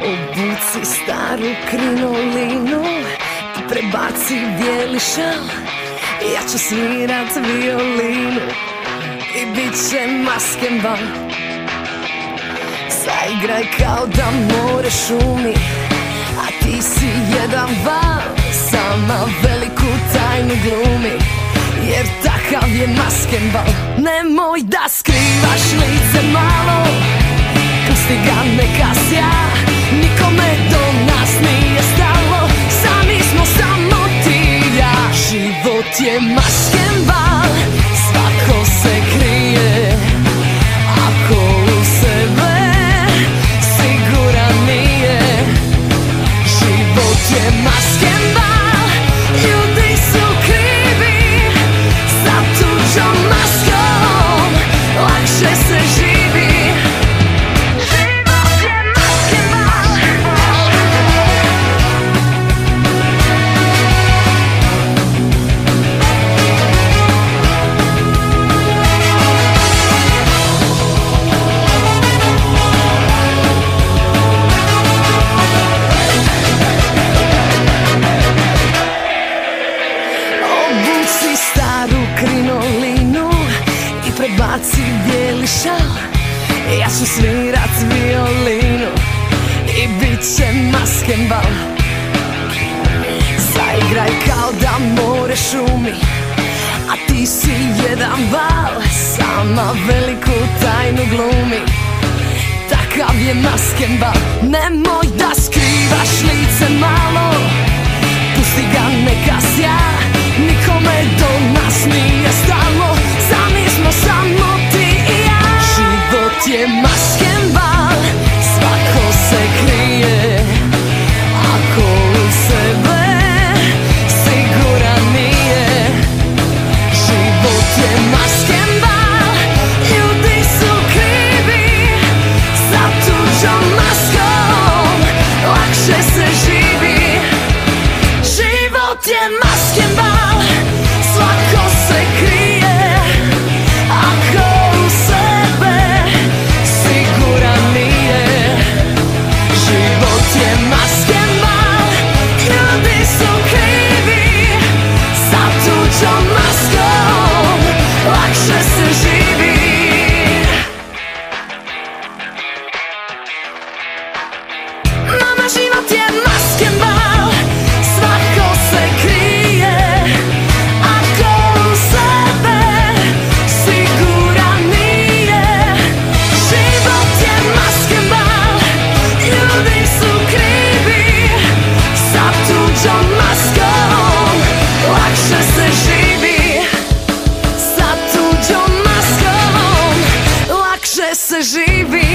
Obuci staru krinolinu i prebaci bijeli šal. Ja ću svirat violinu i bit će maskenbal. Zaigraj kao da more šumi, a ti si jedan val. Sama veliku tajnu glumi, jer takav je maskenbal. Nemoj da skrivaš lice malo, pusti ga neka sja. Nikome do nas nije stalo, sami smo samo ti i ja. Život je maskenbal, svako se krije. Ako u sebe siguran nije. Život je maskenbal, ljudi su krivi. Sa tuđom maskom lakše se živi. Obuci staru krinolinu i prebaci bijeli šal. Ja ću svirat violinu i bit će maskenbal. Zaigraj kao da more šumi, a ti si jedan val. Sama veliku tajnu glumi, takav je maskenbal. Nemoj da skrivaš lice malo, pusti ga neka sja. Nikome do nas nije stalo, sami smo samo ti i ja. Život je maskenbal, svako se krije. Ako u sebe siguran nije. Život je maskenbal, ljudi su krivi. Sa tuđom maskom lakše se živi. Život je maskenbal, svako se krije. Ako u sebe siguran nije. Život je maskenbal, ljudi su krivi. Sa tuđom maskom lakše se živi. Mama, život je maskenbal, svako se krije. Ako u sebe siguran nije. Život je maskenbal, ljudi su krivi. Sa tuđom maskom lakše se živi. Sa tuđom maskom lakše se živi.